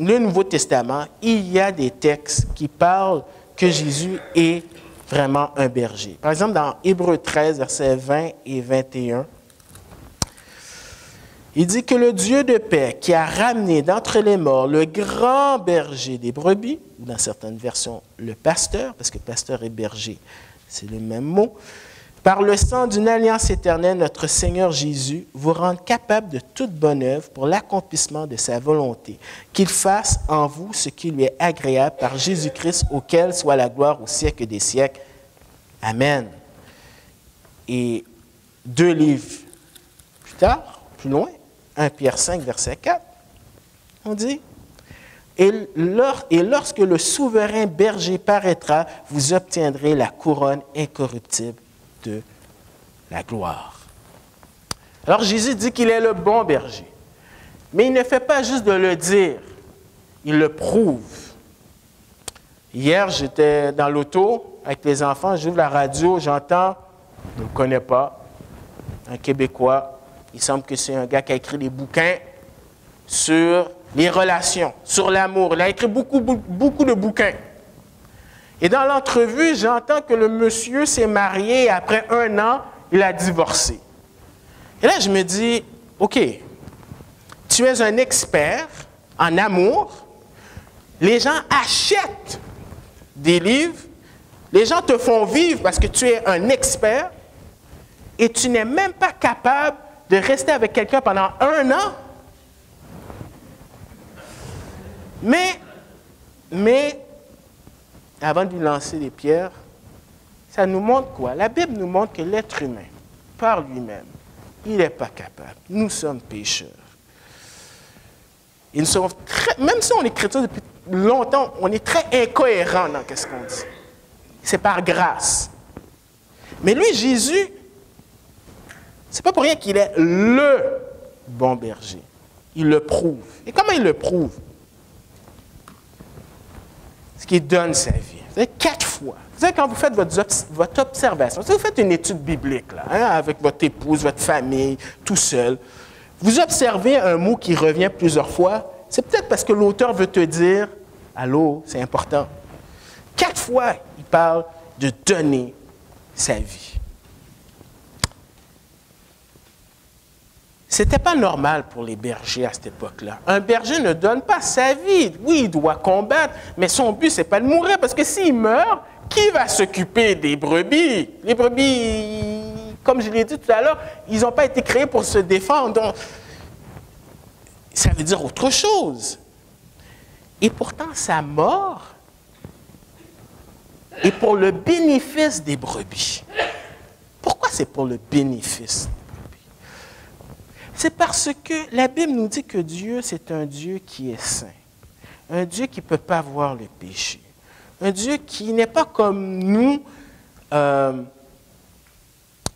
le Nouveau Testament, il y a des textes qui parlent que Jésus est vraiment un berger. Par exemple, dans Hébreux 13, versets 20 et 21, il dit que le Dieu de paix qui a ramené d'entre les morts le grand berger des brebis, ou dans certaines versions, le pasteur, parce que pasteur et berger, c'est le même mot, par le sang d'une alliance éternelle, notre Seigneur Jésus vous rende capable de toute bonne œuvre pour l'accomplissement de sa volonté, qu'il fasse en vous ce qui lui est agréable par Jésus-Christ, auquel soit la gloire au siècle des siècles. Amen. Et 2 livres plus tard, plus loin, 1 Pierre 5, verset 4, on dit « Et lorsque le souverain berger paraîtra, vous obtiendrez la couronne incorruptible de la gloire. » Alors Jésus dit qu'il est le bon berger. Mais il ne fait pas juste de le dire, il le prouve. Hier, j'étais dans l'auto avec les enfants, j'ouvre la radio, j'entends, je ne le connais pas, un Québécois. Il semble que c'est un gars qui a écrit des bouquins sur les relations, sur l'amour. Il a écrit beaucoup de bouquins. Et dans l'entrevue, j'entends que le monsieur s'est marié et après 1 an, il a divorcé. Et là, je me dis, OK, tu es un expert en amour, les gens achètent des livres, les gens te font vivre parce que tu es un expert et tu n'es même pas capable de rester avec quelqu'un pendant 1 an. Mais, avant de lui lancer des pierres, ça nous montre quoi? La Bible nous montre que l'être humain, par lui-même, il n'est pas capable. Nous sommes pécheurs. Et nous sommes même si on est chrétien depuis longtemps, on est très incohérent dans ce qu'on dit. C'est par grâce. Mais lui, Jésus, c'est pas pour rien qu'il est le bon berger. Il le prouve. Et comment il le prouve? C'est qu'il donne sa vie. Vous savez, 4 fois. Vous savez, quand vous faites votre observation, si vous faites une étude biblique, là, avec votre épouse, votre famille, tout seul, vous observez un mot qui revient plusieurs fois, C'est peut-être parce que l'auteur veut te dire, allô, c'est important. 4 fois, il parle de donner sa vie. Ce n'était pas normal pour les bergers à cette époque-là. Un berger ne donne pas sa vie. Oui, il doit combattre, mais son but, ce n'est pas de mourir, parce que s'il meurt, qui va s'occuper des brebis? Les brebis, comme je l'ai dit tout à l'heure, ils n'ont pas été créés pour se défendre. Donc, ça veut dire autre chose. Et pourtant, sa mort est pour le bénéfice des brebis. Pourquoi c'est pour le bénéfice? C'est parce que la Bible nous dit que Dieu, c'est un Dieu qui est saint, un Dieu qui ne peut pas voir le péché, un Dieu qui n'est pas comme nous,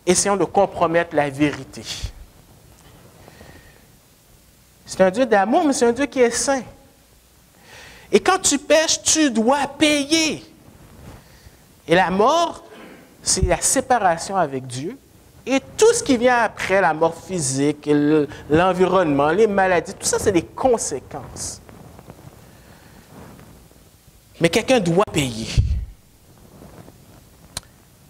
essayant de compromettre la vérité. C'est un Dieu d'amour, mais c'est un Dieu qui est saint. Et quand tu pèches, tu dois payer. Et la mort, c'est la séparation avec Dieu. Et tout ce qui vient après, la mort physique, l'environnement, les maladies, tout ça, c'est des conséquences. Mais quelqu'un doit payer.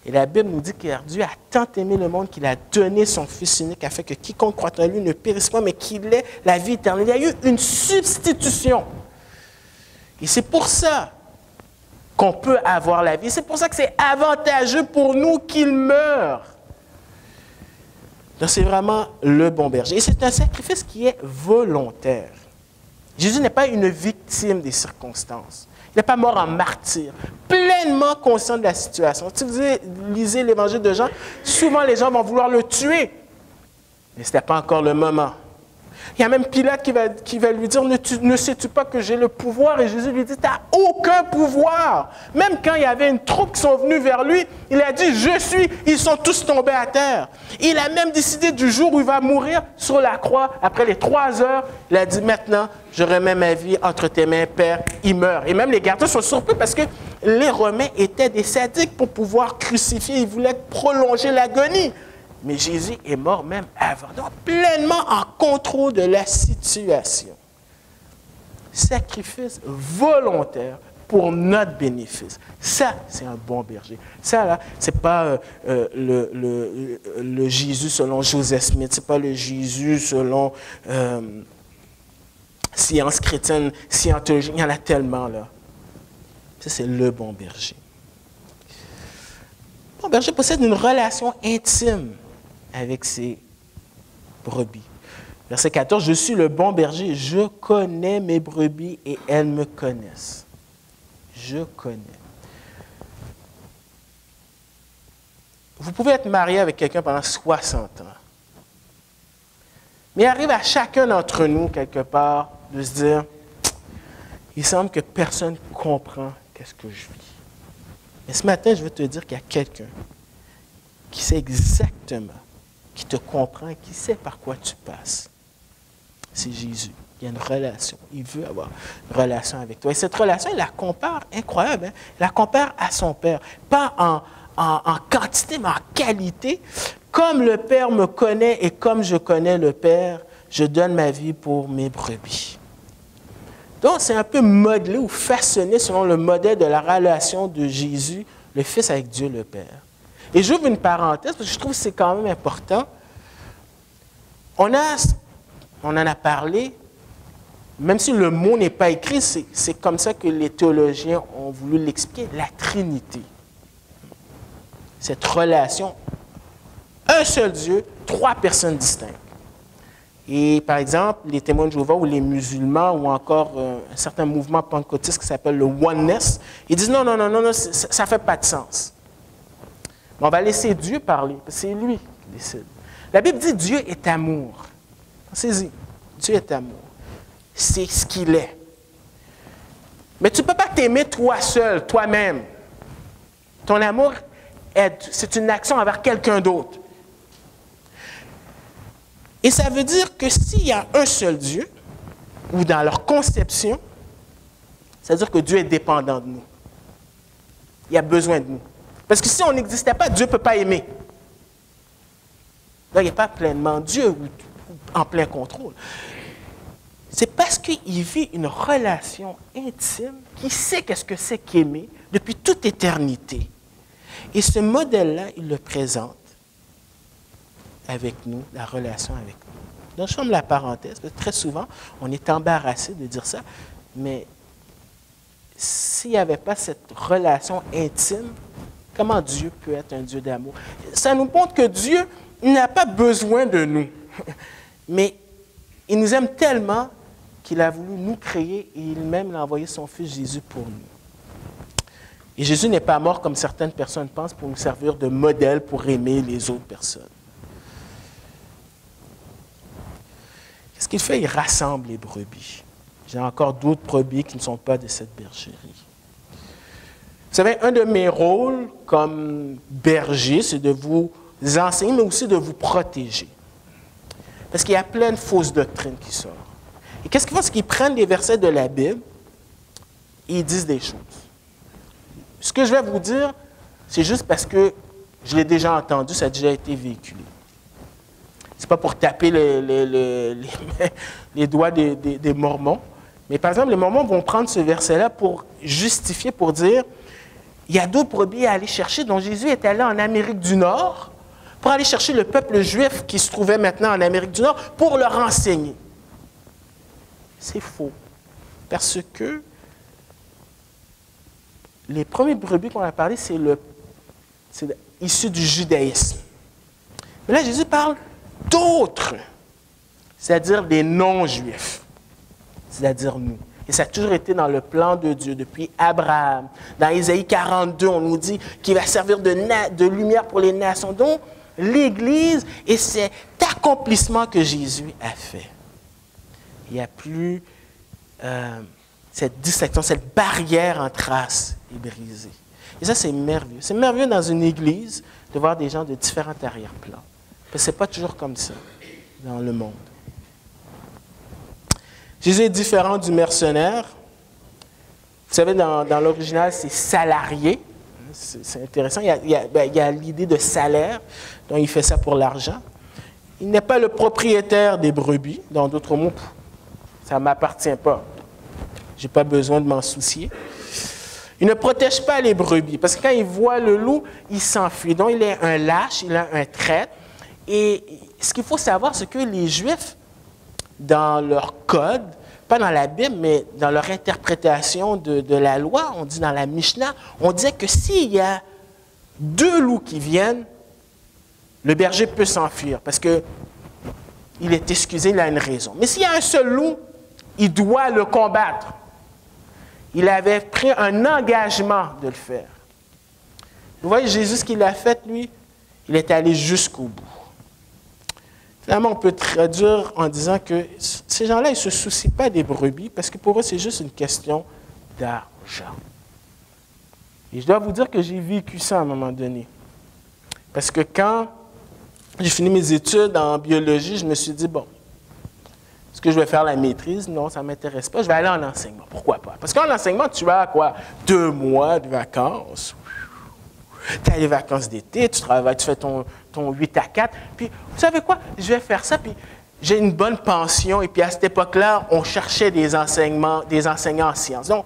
Et la Bible nous dit que Dieu a tant aimé le monde qu'il a donné son Fils unique afin que quiconque croit en lui ne périsse pas, mais qu'il ait la vie éternelle. Il y a eu une substitution. Et c'est pour ça qu'on peut avoir la vie. C'est pour ça que c'est avantageux pour nous qu'il meure. Donc, c'est vraiment le bon berger. Et c'est un sacrifice qui est volontaire. Jésus n'est pas une victime des circonstances. Il n'est pas mort en martyr, pleinement conscient de la situation. Si vous lisez l'évangile de Jean, souvent les gens vont vouloir le tuer. Mais ce n'était pas encore le moment. Il y a même Pilate qui va lui dire, ne sais-tu pas que j'ai le pouvoir? Et Jésus lui dit, tu n'as aucun pouvoir. Même quand il y avait une troupe qui sont venus vers lui, il a dit, je suis, ils sont tous tombés à terre. Il a même décidé du jour où il va mourir sur la croix, après les 3 heures, il a dit, maintenant, je remets ma vie entre tes mains, Père, il meurt. Et même les gardiens sont surpris parce que les Romains étaient des sadiques pour pouvoir crucifier, ils voulaient prolonger l'agonie. Mais Jésus est mort même avant, donc pleinement en contrôle de la situation. Sacrifice volontaire pour notre bénéfice. Ça, c'est un bon berger. Ça, là, ce n'est pas le Jésus selon Joseph Smith, ce n'est pas le Jésus selon science chrétienne, scientologie. Il y en a tellement, là. Ça, c'est le bon berger. Le bon berger possède une relation intime avec ses brebis. Verset 14, « Je suis le bon berger, je connais mes brebis et elles me connaissent. » Je connais. Vous pouvez être marié avec quelqu'un pendant 60 ans. Mais il arrive à chacun d'entre nous, quelque part, de se dire, il semble que personne ne comprend qu'est-ce que je vis. Mais ce matin, je veux te dire qu'il y a quelqu'un qui sait exactement, qui te comprend, qui sait par quoi tu passes. C'est Jésus. Il y a une relation. Il veut avoir une relation avec toi. Et cette relation, il la compare, incroyable, hein? Il la compare à son Père. Pas en quantité, mais en qualité. Comme le Père me connaît et comme je connais le Père, je donne ma vie pour mes brebis. Donc, c'est un peu modelé ou façonné selon le modèle de la relation de Jésus, le Fils avec Dieu le Père. Et j'ouvre une parenthèse parce que je trouve que c'est quand même important. On en a parlé, même si le mot n'est pas écrit, c'est comme ça que les théologiens ont voulu l'expliquer, la Trinité. Cette relation, un seul Dieu, 3 personnes distinctes. Et par exemple, les témoins de Jéhovah ou les musulmans ou encore un certain mouvement pentecôtiste qui s'appelle le oneness, ils disent non, ça ne fait pas de sens. Mais on va laisser Dieu parler, parce que c'est lui qui décide. La Bible dit Dieu est amour. Pensez-y, Dieu est amour. C'est ce qu'il est. Mais tu ne peux pas t'aimer toi seul, toi-même. Ton amour, c'est une action envers quelqu'un d'autre. Et ça veut dire que s'il y a un seul Dieu, ou dans leur conception, ça veut dire que Dieu est dépendant de nous. Il a besoin de nous. Parce que si on n'existait pas, Dieu ne peut pas aimer. Donc, il n'est pas pleinement Dieu ou en plein contrôle. c'est parce qu'il vit une relation intime, qu'il sait qu'est-ce que c'est qu'aimer depuis toute éternité. Et ce modèle-là, il le présente avec nous, la relation avec nous. Donc, je ferme la parenthèse, parce que très souvent, on est embarrassé de dire ça, mais s'il n'y avait pas cette relation intime, comment Dieu peut être un Dieu d'amour? Ça nous montre que Dieu n'a pas besoin de nous, mais il nous aime tellement qu'il a voulu nous créer et il-même a envoyé son Fils Jésus pour nous. Et Jésus n'est pas mort comme certaines personnes pensent pour nous servir de modèle pour aimer les autres personnes. Qu'est-ce qu'il fait? Il rassemble les brebis. J'ai encore d'autres brebis qui ne sont pas de cette bergerie. Vous savez, un de mes rôles comme berger, c'est de vous enseigner, mais aussi de vous protéger. Parce qu'il y a plein de fausses doctrines qui sortent. Et qu'est-ce qu'ils font? C'est qu'ils prennent des versets de la Bible et ils disent des choses. Ce que je vais vous dire, c'est juste parce que je l'ai déjà entendu, ça a déjà été véhiculé. Ce n'est pas pour taper les doigts des Mormons, mais par exemple, les Mormons vont prendre ce verset-là pour justifier, pour dire, il y a d'autres brebis à aller chercher, dont Jésus est allé en Amérique du Nord pour aller chercher le peuple juif qui se trouvait maintenant en Amérique du Nord pour leur enseigner. C'est faux. Parce que les premiers brebis qu'on a parlé, c'est issu du judaïsme. Mais là, Jésus parle d'autres, c'est-à-dire des non-juifs, c'est-à-dire nous. Et ça a toujours été dans le plan de Dieu, depuis Abraham. Dans Ésaïe 42, on nous dit qu'il va servir de lumière pour les nations, dont l'Église et cet accomplissement que Jésus a fait. Il n'y a plus cette distinction, cette barrière en trace est brisée. Et ça, c'est merveilleux. C'est merveilleux dans une église de voir des gens de différents arrière-plans. Parce que ce n'est pas toujours comme ça dans le monde. Jésus est différent du mercenaire. Vous savez, dans l'original, c'est salarié. C'est intéressant. Il y a l'idée de salaire, donc il fait ça pour l'argent. Il n'est pas le propriétaire des brebis. Dans d'autres mots, ça ne m'appartient pas. Je n'ai pas besoin de m'en soucier. Il ne protège pas les brebis, parce que quand il voit le loup, il s'enfuit. Donc, il est un lâche, il a un traître. Et ce qu'il faut savoir, c'est que les Juifs, dans leur code, pas dans la Bible, mais dans leur interprétation de la loi, on dit dans la Mishnah, on disait que s'il y a deux loups qui viennent, le berger peut s'enfuir, parce qu'il est excusé, il a une raison. Mais s'il y a un seul loup, il doit le combattre. Il avait pris un engagement de le faire. Vous voyez, Jésus, ce qu'il a fait, lui, il est allé jusqu'au bout. Finalement, on peut traduire en disant que ces gens-là, ils ne se soucient pas des brebis, parce que pour eux, c'est juste une question d'argent. Et je dois vous dire que j'ai vécu ça à un moment donné. Parce que quand j'ai fini mes études en biologie, je me suis dit, bon, est-ce que je vais faire la maîtrise? Non, ça ne m'intéresse pas. Je vais aller en enseignement. Pourquoi pas? Parce qu'en enseignement, tu as quoi? 2 mois de vacances. Tu as les vacances d'été, tu travailles, tu fais ton 8 à 4. Puis, vous savez quoi? Je vais faire ça, puis j'ai une bonne pension. Et puis, à cette époque-là, on cherchait des enseignants en sciences. Donc,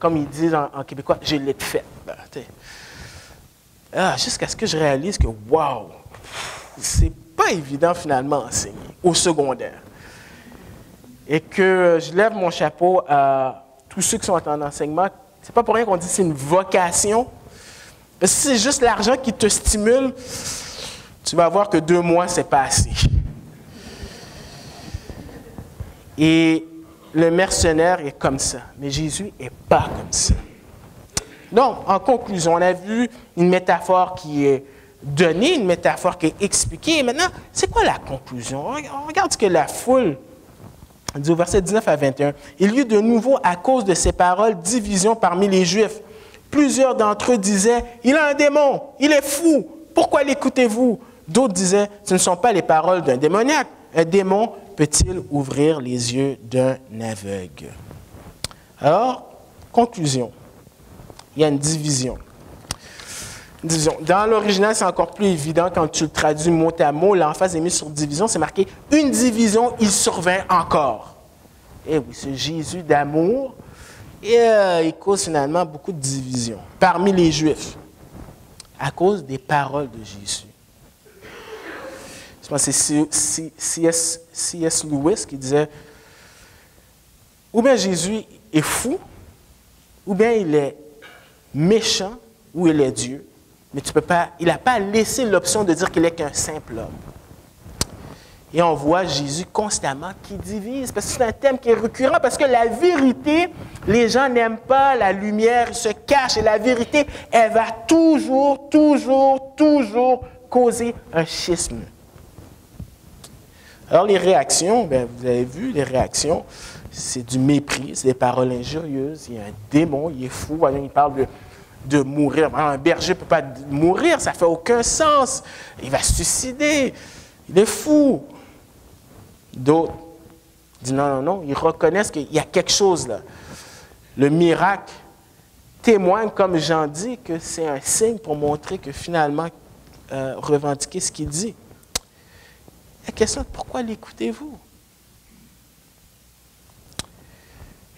comme ils disent en québécois, je l'ai fait. Jusqu'à ce que je réalise que, wow, c'est pas évident finalement enseigner au secondaire. Et que je lève mon chapeau à tous ceux qui sont en enseignement. C'est pas pour rien qu'on dit que c'est une vocation. Parce que si c'est juste l'argent qui te stimule, tu vas voir que 2 mois, c'est pas assez. Et le mercenaire est comme ça. Mais Jésus n'est pas comme ça. Donc, en conclusion, on a vu une métaphore qui est donnée, une métaphore qui est expliquée. Et maintenant, c'est quoi la conclusion? On regarde ce que la foule dit au verset 19 à 21. Il y eut de nouveau, à cause de ces paroles, division parmi les Juifs. Plusieurs d'entre eux disaient, « Il a un démon, il est fou, pourquoi l'écoutez-vous » D'autres disaient, « Ce ne sont pas les paroles d'un démoniaque. Un démon peut-il ouvrir les yeux d'un aveugle » Alors, conclusion. Il y a une division. Dans l'original, c'est encore plus évident quand tu le traduis mot à mot. L'emphase est mise sur division. C'est marqué « Une division, il survint encore. » Et oui, ce Jésus d'amour, et il cause finalement beaucoup de divisions parmi les Juifs à cause des paroles de Jésus. Je pense que c'est C.S. Lewis qui disait ou bien Jésus est fou, ou bien il est méchant, ou il est Dieu. Mais il n'a pas laissé l'option de dire qu'il n'est qu'un simple homme. Et on voit Jésus constamment qui divise, parce que c'est un thème qui est récurrent, parce que la vérité, les gens n'aiment pas la lumière, ils se cachent, et la vérité, elle va toujours causer un schisme. Alors les réactions, bien, vous avez vu, les réactions, c'est du mépris, c'est des paroles injurieuses, il y a un démon, il est fou, il parle de mourir. Un berger ne peut pas mourir, ça ne fait aucun sens. Il va se suicider, il est fou. D'autres disent non, ils reconnaissent qu'il y a quelque chose là. Le miracle témoigne, comme Jean dit, que c'est un signe pour montrer que finalement, revendiquer ce qu'il dit. La question est pourquoi l'écoutez-vous?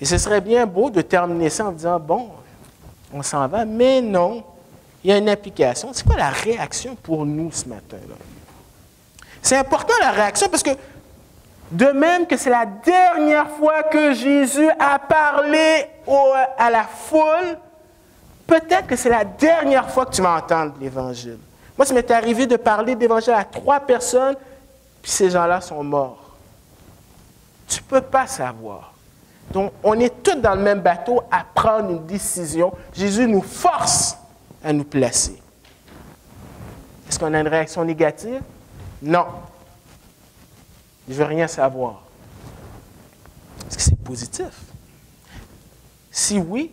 Et ce serait bien beau de terminer ça en disant, bon, on s'en va, mais non, il y a une application. C'est quoi la réaction pour nous ce matin-là? C'est important la réaction parce que de même que c'est la dernière fois que Jésus a parlé à la foule, peut-être que c'est la dernière fois que tu vas entendre l'Évangile. Moi, ça m'est arrivé de parler d'Évangile à 3 personnes, puis ces gens-là sont morts. Tu ne peux pas savoir. Donc, on est tous dans le même bateau à prendre une décision. Jésus nous force à nous placer. Est-ce qu'on a une réaction négative? Non. Je ne veux rien savoir. Est-ce que c'est positif? Si oui,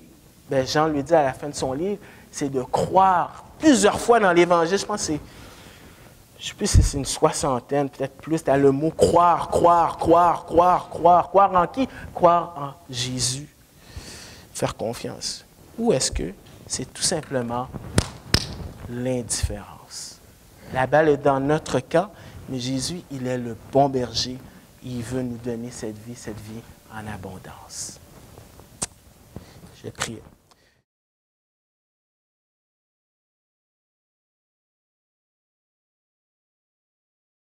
bien Jean lui dit à la fin de son livre, c'est de croire plusieurs fois dans l'Évangile. Je pense que je ne sais plus si c'est une 60aine, peut-être plus, tu as le mot croire. Croire en qui? Croire en Jésus. Faire confiance. Ou est-ce que c'est tout simplement l'indifférence? La balle est dans notre camp, mais Jésus, il est le bon berger. Il veut nous donner cette vie en abondance. Je prie.